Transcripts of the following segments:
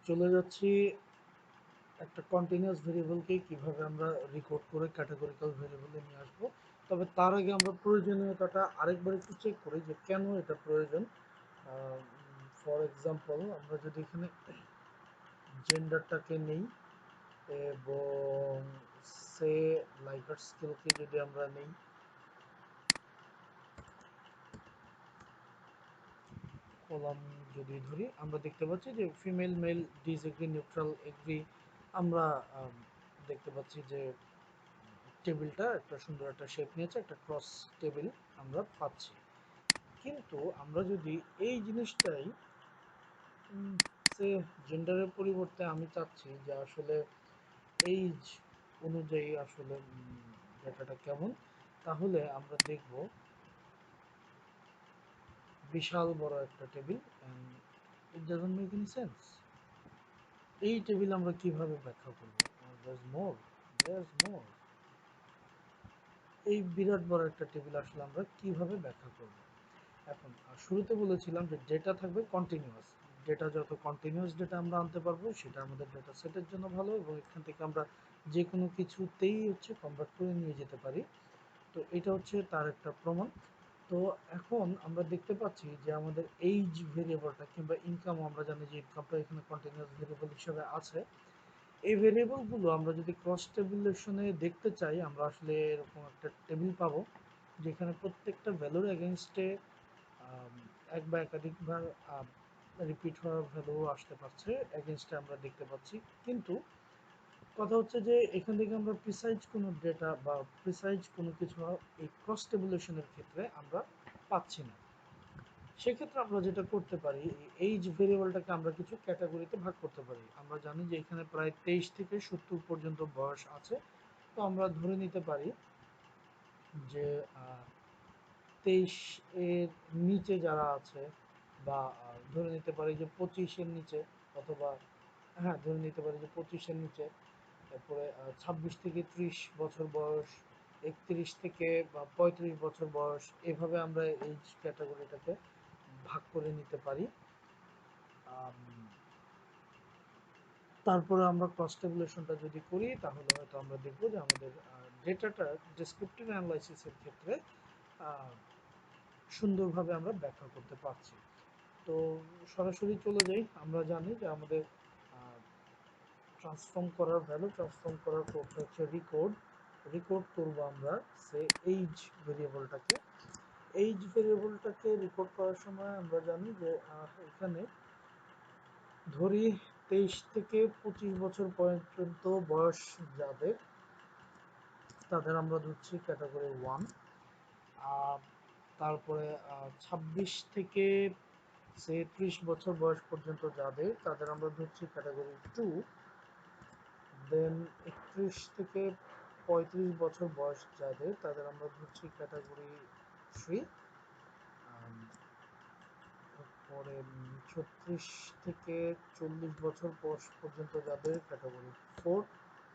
চলে যাচ্ছি একটা কন্টিনিউয়াস ভেরিয়েবলকে কিভাবে আমরা রেকর্ড করে ক্যাটাগরিক্যাল ভেরিয়েবলে নিয়ে আসবো। তবে তার আগে আমরা প্রয়োজনীয়তাটা আরেকবার একটু চেক করি যে কেন এটা প্রয়োজন। ফর এক্সাম্পল, আমরা যদি এখানে জেন্ডারটাকে নেই এবং সে লাইকার স্কেলকে যদি আমরা নেই, কলাম যদি ধরি, আমরা দেখতে পাচ্ছি যে female, male, disagree, neutral, agree. আমরা দেখতে পাচ্ছি যে টেবিলটা একটা সুন্দর একটা শেপ নিয়েছে, একটা ক্রস টেবিল আমরা পাচ্ছি। কিন্তু আমরা যদি এই জিনিসটাই সে জেন্ডারের পরিবর্তে আমি চাচ্ছি যে আসলে এইজ অনুযায়ী আসলে ডেটাটা কেমন, তাহলে আমরা দেখব বিশাল বড় একটা table. It doesn't make any sense. এই টেবিল আমরা কিভাবে ব্যাখ্যা করব? দেয়ারস মোর, দেয়ারস মোর। এই বিরাট বড় একটা টেবিল আসলে আমরা কিভাবে ব্যাখ্যা করব? এখন শুরুতে বলেছিলাম যে ডেটা থাকবে কন্টিনিউয়াস। ডেটা যত কন্টিনিউয়াস ডেটা আমরা আনতে পারবো সেটা আমাদের ডেটা সেটের জন্য ভালো, এবং এখান থেকে আমরা যে কোনো কিছুতেই কনভার্ট করে নিয়ে যেতে পারি। তো এটা হচ্ছে তার একটা প্রমাণ। তো এখন আমরা দেখতে পাচ্ছি যে আমাদের এইজ ভেরিয়েবলটা কিংবা ইনকাম, আমরা জানি যে ইনকামটা এখানে কন্টিনিউয়াস ভেরিয়েবল হিসেবে আছে। এই ভেরিয়েবলগুলো আমরা যদি ক্রস টেবিলেশনে দেখতে চাই, আমরা আসলে এরকম একটা টেবিল পাবো যেখানে প্রত্যেকটা ভ্যালুর এগেনস্টে এক বা একাধিকবার রিপিট হওয়া ভ্যালু আসতে পারছে, এগেনস্টে আমরা দেখতে পাচ্ছি। কিন্তু কথা হচ্ছে যে এখান থেকে আমরা প্রিসাইজ কোনো ডেটা বা প্রিসাইজ কোনো কিছু এই ক্রস টেবুলেশনের ক্ষেত্রে আমরা পাচ্ছি না। সেক্ষেত্রে আমরা যেটা করতে পারি, এইজ ভেরিয়েবলটাকে আমরা কিছু ক্যাটাগরিতে ভাগ করতে পারি। আমরা জানি যে এখানে প্রায় 23 থেকে 70 পর্যন্ত বয়স আছে। তো আমরা ধরে নিতে পারি যে 23 এর নিচে যারা আছে, বা ধরে নিতে পারি যে 25-এর নিচে, অথবা হ্যাঁ, ধরে নিতে পারি যে 25-এর নিচে। তারপরে 26 থেকে 30 বছর বয়স, 31 থেকে বা 35 বছর বয়স, এভাবে আমরা এইজ ক্যাটাগরিটাকে ভাগ করে নিতে পারি। আম, তারপরে আমরা ক্রস টেবুলেশনটা যদি করি, তাহলে হয়তো আমরা দেখব যে আমাদের ডেটাটা ডেসক্রিপটিভ অ্যানালাইসিসের ক্ষেত্রে আহ, সুন্দরভাবে আমরা ব্যাখ্যা করতে পারছি। তো সরাসরি চলে যাই। আমরা জানি যে আমাদের ট্রান্সফর্ম করার ভ্যালু, ট্রান্সফর্ম করার কোডটা হচ্ছে রিকোড। রিকোড করব আমরা সে এইজ ভেরিয়েবলটাকে। এইজ ভেরিয়েবলটাকে রিকোড করার সময় আমরা জানি যে এখানে ধরি 23 থেকে 25 বছর পর্যন্ত বয়স যাদের, তাদের আমরা ধরছি ক্যাটাগরি 1। তারপরে 26 থেকে 30 বছর বয়স পর্যন্ত যাদের, তাদের আমরা ধরছি ক্যাটাগরি 2। দেন 31 থেকে 35 বছর বয়স যাদের, তাদের আমরা ধরছি ক্যাটাগরি 3। পরে 36 থেকে 40 বছর বয়স পর্যন্ত যাদের, ক্যাটাগরি 4।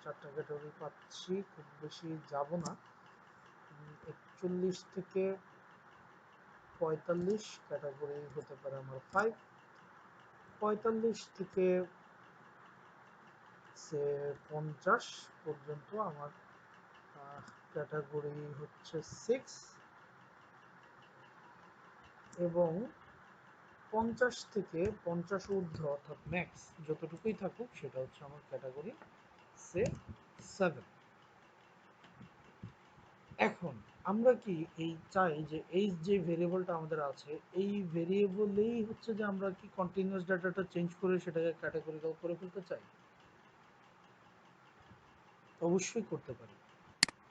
চারটা ক্যাটাগরি পাচ্ছি, খুব বেশি যাব না। 41 থেকে 45 ক্যাটাগরি হতে পারে আমার 5। 45 থেকে 50 পর্যন্ত আমার ক্যাটাগরি হচ্ছে 6। এবং 50 থেকে 50 ঊর্ধ্ব, অর্থাৎ ম্যাক্স যতটুকুই থাকুক, সেটা হচ্ছে আমার ক্যাটাগরি 7। এখন আমরা কি এই চাই যে এই যে ভেরিয়েবলটা আমাদের আছে, এই ভেরিয়েবলেই যে আমরা কি কন্টিনিউয়াস ডাটাটা চেঞ্জ করে সেটাকে ক্যাটাগরিক্যাল করে ফেলতে চাই? অবশ্যই করতে পারি।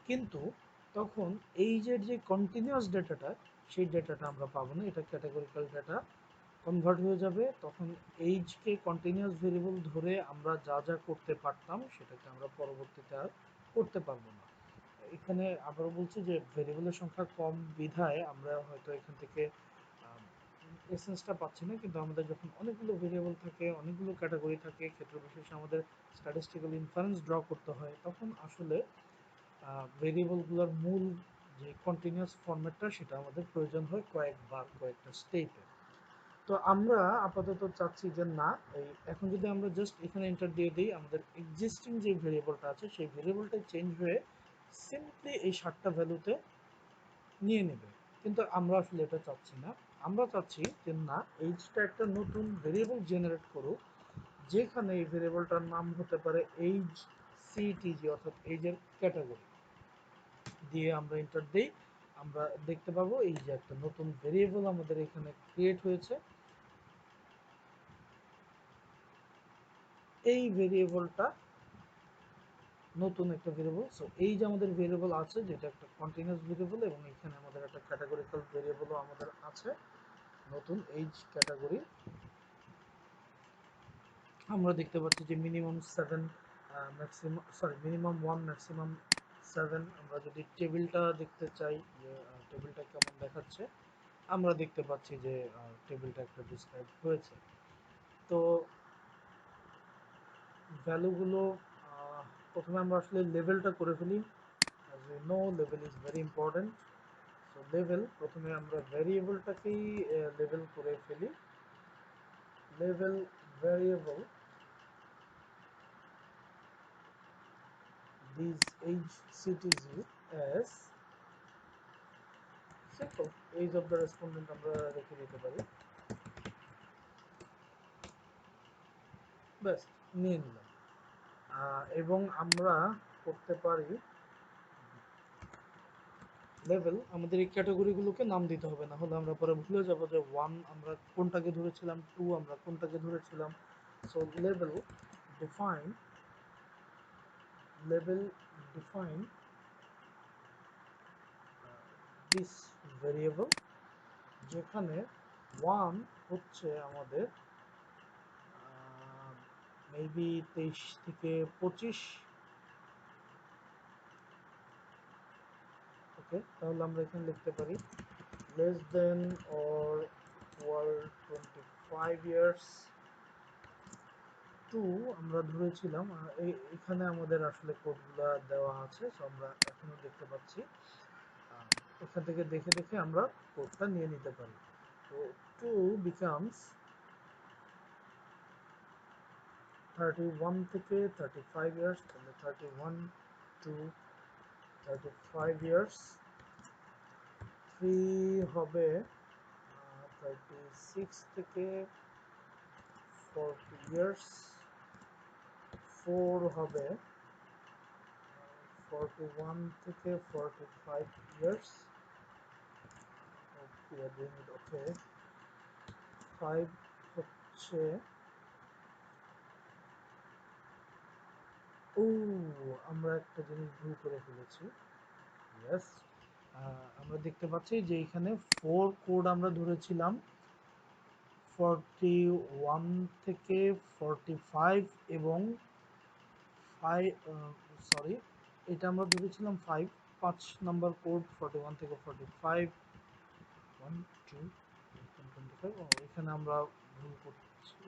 কিন্তু তখন এই যে কন্টিনিউয়াস ডেটাটা, সেই ডেটাটা আমরা পাবো না, এটা ক্যাটাগরিক্যাল ডেটা কনভার্ট হয়ে যাবে। তখন এইজকে কন্টিনিউয়াস ভেরিয়েবল ধরে আমরা যা যা করতে পারতাম সেটাকে আমরা পরবর্তীতে আর করতে পারবো না। এখানে আবারও বলছি যে ভেরিয়েবলের সংখ্যা কম বিধায় আমরা হয়তো এখান থেকে এসেন্সটা পাচ্ছি না। কিন্তু আমাদের যখন অনেকগুলো ভেরিয়েবল থাকে, অনেকগুলো ক্যাটাগরি থাকে, ক্ষেত্র বিশেষে আমাদের স্ট্যাটিস্টিক্যাল ইনফারেন্স ড্র করতে হয়, তখন আসলে ভেরিয়েবলগুলোর মূল যে কন্টিনিউয়াস ফরম্যাটটা, সেটা আমাদের প্রয়োজন হয় কয়েকবার, কয়েকটা স্টেপে। তো আমরা আপাতত চাচ্ছি যে না, এই এখন যদি আমরা জাস্ট এখানে এন্টার দিয়ে দিই, আমাদের এক্সিস্টিং যে ভেরিয়েবলটা আছে সেই ভেরিয়েবলটা চেঞ্জ হয়ে সিম্পলি এই 7টা ভ্যালুতে নিয়ে নেবে। কিন্তু আমরা আসলে এটা চাচ্ছি না। আমরা চাচ্ছি যে না, এইজটা একটা নতুন ভেরিয়েবল জেনারেট করুক, যেখানে এই ভেরিয়েবলটার নাম হতে পারে এইজ সিটিজি, অর্থাৎ এইজের ক্যাটাগরি। দিয়ে আমরা এন্টার দেই, আমরা দেখতে পাবো এই যে একটা নতুন ভেরিয়েবল আমাদের এখানে ক্রিয়েট হয়েছে। এই ভেরিয়েবলটা নতুন একটা ভেরিয়েবল। সো এই যে আমাদের ভেরিয়েবল আছে, যেটা একটা কন্টিনিউয়াস ভেরিয়েবল, এবং এখানে আমাদের একটা ক্যাটাগরিক্যাল ভেরিয়েবলও আমাদের আছে, নতুন এইজ ক্যাটাগরি। আমরা দেখতে পাচ্ছি যে মিনিমাম 7, মিনিমাম 1, ম্যাক্সিমাম 7। আমরা যদি টেবিলটা দেখতে চাই যে টেবিলটা কেমন দেখাচ্ছে, আমরা দেখতে পাচ্ছি যে টেবিলটা একটা ডিসক্রাইব হয়েছে। তো ভ্যালুগুলো প্রথমে আমরা আসলে লেভেলটা করে ফেলি। as we know level is very important. so level, প্রথমে আমরা ভ্যারিয়েবলটাকেই লেভেল করে ফেলি। level variable this age ctz as simple age of the respondent আমরা রেখে দিতে পারি, ব্যাস নিয়ে নিলাম। এবং আমরা করতে পারি লেভেল, আমাদের এই ক্যাটাগরিগুলোকে নাম দিতে হবে, না হলে আমরা পরে ভুলে যাব যে 1 আমরা কোনটাকে ধরেছিলাম, 2 আমরা কোনটাকে ধরেছিলাম। So define level define this variable, যেখানে 1 হচ্ছে আমাদের মেবি 23 থেকে 25। ওকে, তাহলে আমরা এখানে লিখতে পারি less than or equal 25 years। 2 আমরা ধরেছিলাম, এখানে আমাদের আসলে কোডগুলো দেওয়া আছে, সো আমরা এখনো দেখতে পাচ্ছি। এখান থেকে দেখে দেখে আমরা কোডটা নিয়ে নিতে পারি। তো 2 becomes 31 থেকে 35 ইয়ার্স, তাহলে 31 to 35 ইয়ার্স। 3 হবে 36 থেকে 40 ইয়ার্স। 4 হবে 41 থেকে 45 ইয়ার্স। ওকে, 5 হচ্ছে, ও আমরা একটা জিনিস ভুল করে ফেলেছি। ইয়েস, আমরা দেখতে পাচ্ছি যে এখানে 4 কোড আমরা ধরেছিলাম 41 থেকে 45, এবং 5, সরি, এটা আমরা ধরেছিলাম 5, 5 নাম্বার কোড 41 থেকে 45, 1 2 25। এখানে আমরা ভুল করছি,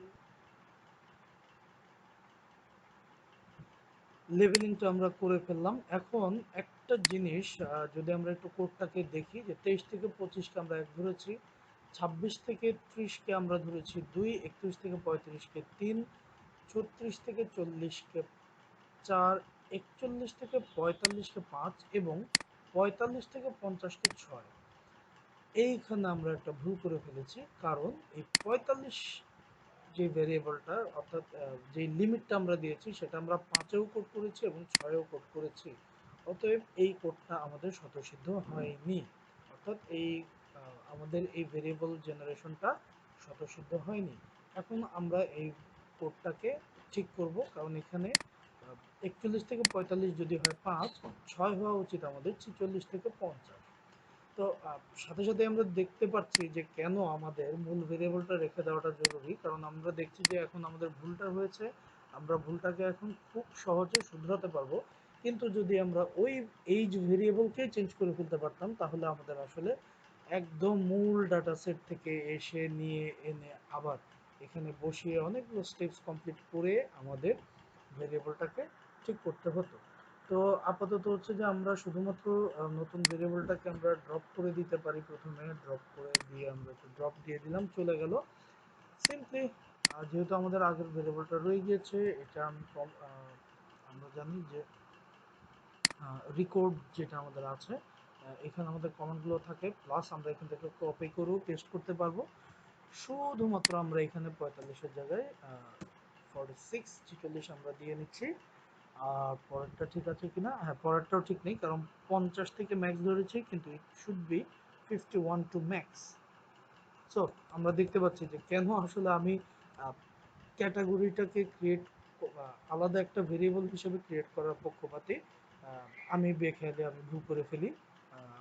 লেভেলিংটা আমরা করে ফেললাম। এখন একটা জিনিস, যদি আমরা একটু কোডটাকে দেখি, যে 23 থেকে 25কে আমরা 1 ধরেছি, 26 থেকে 30কে আমরা ধরেছি 2, 31 থেকে 35কে 3, 36 থেকে 40কে 4, 41 থেকে 45কে 5, এবং 45 থেকে 50কে 6। এইখানে আমরা একটা ভুল করে ফেলেছি, কারণ এই 45 যে ভেরিয়েবলটা, অর্থাৎ যে লিমিটটা আমরা দিয়েছি, সেটা আমরা 5এও কোড করেছি এবং 6এও কোড করেছি। অতএব এই কোডটা আমাদের স্বতঃসিদ্ধ হয়নি, অর্থাৎ এই আমাদের এই ভেরিয়েবল জেনারেশনটা স্বতঃসিদ্ধ হয়নি। এখন আমরা এই কোডটাকে ঠিক করব, কারণ এখানে 41 থেকে 45 যদি হয় 5, 6 হওয়া উচিত আমাদের 46 থেকে 50। তো সাথে সাথে আমরা দেখতে পাচ্ছি যে কেন আমাদের মূল ভেরিয়েবলটা রেখে দেওয়াটা জরুরি, কারণ আমরা দেখছি যে এখন আমাদের ভুলটা হয়েছে, আমরা ভুলটাকে এখন খুব সহজে শুধরাতে পারবো। কিন্তু যদি আমরা ওই এইজ ভেরিয়েবলকে চেঞ্জ করে ফেলতে পারতাম, তাহলে আমাদের আসলে একদম মূল ডাটা সেট থেকে এসে নিয়ে এনে আবার এখানে বসিয়ে অনেকগুলো স্টেপস কমপ্লিট করে আমাদের ভেরিয়েবলটাকে ঠিক করতে হতো। তো আপাতত হচ্ছে যে আমরা শুধুমাত্র নতুন ভেরিয়েবলটাকে আমরা ড্রপ করে দিতে পারি, প্রথমে ড্রপ করে দিয়ে আমরা একটু ড্রপ দিয়ে দিলাম, চলে গেল। সিম্পলি যেহেতু আমাদের আগের ভেরিয়েবলটা রয়ে গিয়েছে, এটা আমরা জানি যে রেকর্ড যেটা আমাদের আছে, এখানে আমাদের কমেন্টগুলো থাকে, প্লাস আমরা এখান থেকে কপি করেও পেস্ট করতে পারবো। শুধুমাত্র আমরা এখানে 45-এর জায়গায় 46 আমরা দিয়ে নিচ্ছি। আর পরেরটা ঠিক আছে কিনা, হ্যাঁ পরেরটাও ঠিক নেই, কারণ 50 থেকে ম্যাক্স ধরেছি, কিন্তু it should be 51 to max. So আমরা দেখতে পাচ্ছি যে কেন আসলে আমি ক্যাটাগরিটাকে ক্রিয়েট আলাদা একটা ভেরিয়েবল হিসেবে ক্রিয়েট করার পক্ষপাতী। আমি বেখেয়ালি আমি ভুল করে ফেলি।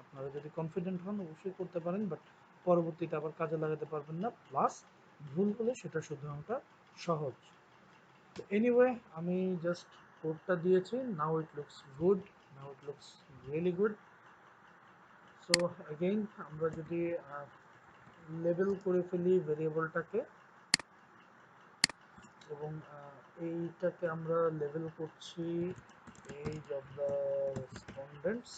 আপনারা যদি কনফিডেন্ট হন অবশ্যই করতে পারেন, বাট পরবর্তীতে আবার কাজে লাগাতে পারবেন না। প্লাস ভুল হলে সেটা শুধরানোটা সহজ। তো এনিওয়ে আমি জাস্ট কোডটা দিয়েছি, now it looks good, now it looks really good. So again আমরা যদি লেবেল করে ফেলি ভেরিয়েবলটাকে, এবং এইটাকে আমরা লেবেল করছি age of the respondents,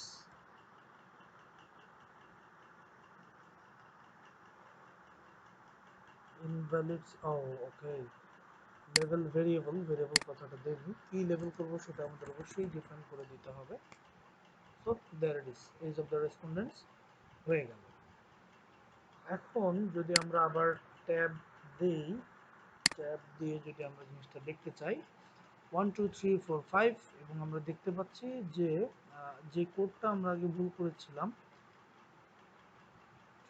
invalids. ও ওকে, লেভেল ভেরিয়েবল কথাটা দেখি কি লেবেল করব, সেটা আমাদের অবশ্যই ডিফাইন করে দিতে হবে। So there it is, age of the respondents হয়ে গেল। এখন যদি আমরা আবার ট্যাব দিই, ট্যাব দিয়ে যদি আমরা জিনিসটা দেখতে চাই 1 2 3 4 5, এবং আমরা দেখতে পাচ্ছি যে যে কোডটা আমরা আগে ভুল করেছিলাম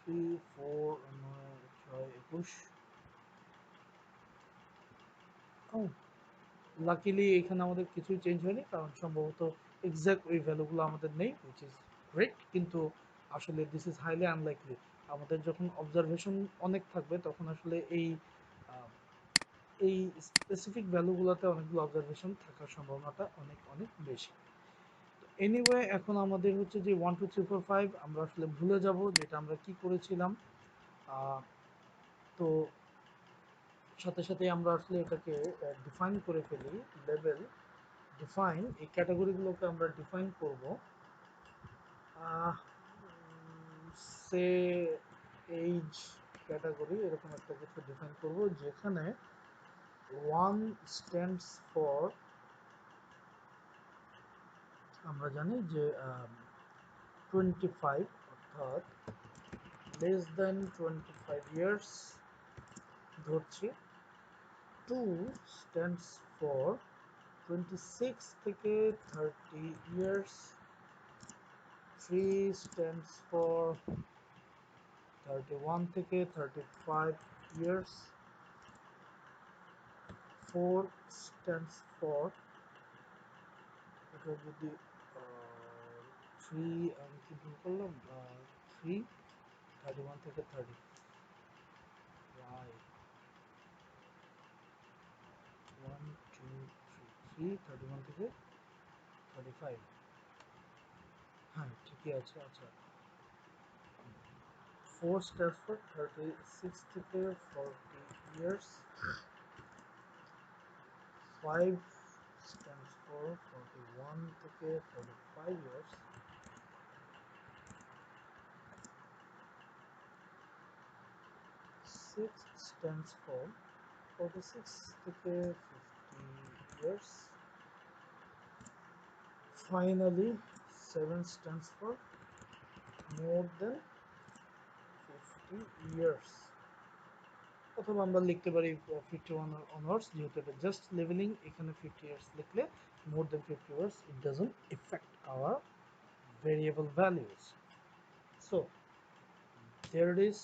3 4 9 6 21, ও লাকিলি এখানে আমাদের কিছুই চেঞ্জ হয়নি, কারণ সম্ভবত এক্সাক্ট ওই ভ্যালুগুলো আমাদের নেই, হুইচ ইজ গ্রেট। কিন্তু আসলে দিস ইজ হাইলি আনলাইকলি। আমাদের যখন অবজারভেশন অনেক থাকবে তখন আসলে আহ, এই স্পেসিফিক ভ্যালুগুলোতে অনেকগুলো অবজারভেশন থাকার সম্ভাবনাটা অনেক অনেক বেশি। এনিওয়ে এখন আমাদের হচ্ছে যে 1 2 3 4 5 আমরা আসলে ভুলে যাব যেটা আমরা কি করেছিলাম। তো সাথে সাথে আমরা আসলে এটাকে ডিফাইন করে ফেলি। লেভেল ডিফাইন, এই ক্যাটাগরিগুলোকে আমরা ডিফাইন করব। সে এইজ ক্যাটাগরি এরকম একটা কিছু ডিফাইন করব, যেখানে 1 স্ট্যান্ডস ফর, আমরা জানি যে 25, অর্থাৎ লেস দেন 25 ইয়ার্স ধরছি। 2 স্ট্যান্ডস ফর 26 থেকে 30 ইয়ার্স। 3 স্ট্যান্ডস ফর 31 থেকে 35 ইয়ার্স। 4 স্ট্যান্ডস ফর, এটা যদি 3, আমি কি ভুল করলাম, 3 31 থেকে 30, ওয়াই 1 2 3 31 থেকে 35, হ্যাঁ ঠিকই আছে। আচ্ছা, 4 স্ট্যান্ডস ফর 36 থেকে 40 ইয়ার্স। 5 stands for 41 থেকে 45 years. 6 stands for 46 থেকে 50 years. Finally 7 stands for more than 50 years. অথবা আমরা লিখতে পারি 51 অনার্স, যেহেতু এটা জাস্ট লেভেলিং, এখানে 50 ইয়ার্স লিখলে more than 50 years it doesn't affect our variable values. So there it is,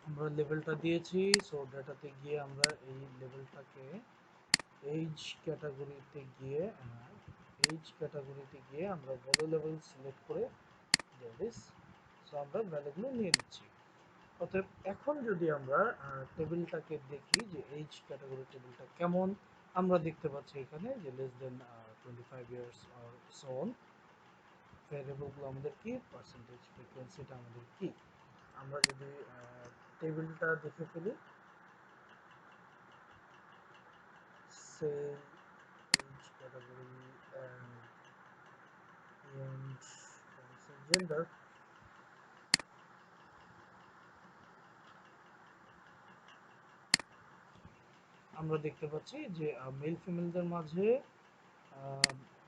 আমরা লেভেলটা দিয়েছি। সো ডাটাতে গিয়ে আমরা এই লেভেলটাকে এইজ ক্যাটাগরিতে গিয়ে, আমরা ভ্যালু লেভেল সিলেক্ট করে দ্যাট ইজ, সো আমরা ভ্যালুগুলো নিয়ে নিচ্ছি। অতএব এখন যদি আমরা টেবিলটাকে দেখি যে এইজ ক্যাটাগরি টেবিলটা কেমন, আমরা দেখতে পাচ্ছি এখানে যে লেস দেন 25 ইয়ার্স আর সো অন। ভ্যারিয়েবলগুলো আমাদের কি, পার্সেন্টেজ ফ্রিকোয়েন্সিটা আমাদের কি। আমরা যদি টেবিলটা দেখে ফেলি, same age category and gender, আমরা দেখতে পাচ্ছি যে মেল ফিমেলদের মাঝে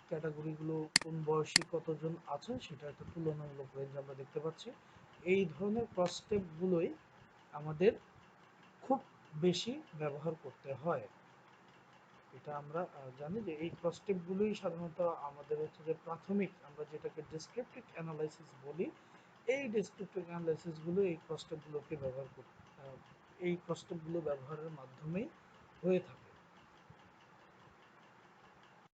ক্যাটাগরিগুলো কোন বয়সী কতজন আছে সেটা একটা তুলনামূলক রেঞ্জ আমরা দেখতে পাচ্ছি। এই ধরনের ক্রস স্টেপগুলোই আমাদের খুব বেশি ব্যবহার করতে হয়। এটা আমরা জানি যে এই ক্রস স্টেপগুলোই সাধারণত আমাদের হচ্ছে যে প্রাথমিক, আমরা যেটাকে ডেসক্রিপটিভ অ্যানালাইসিস বলি, এই ডেসক্রিপটিভ অ্যানালাইসিসগুলো এই ক্রস স্টেপগুলোকে ব্যবহার এই ক্রস স্টেপগুলো ব্যবহারের মাধ্যমেই হয়ে থাকে।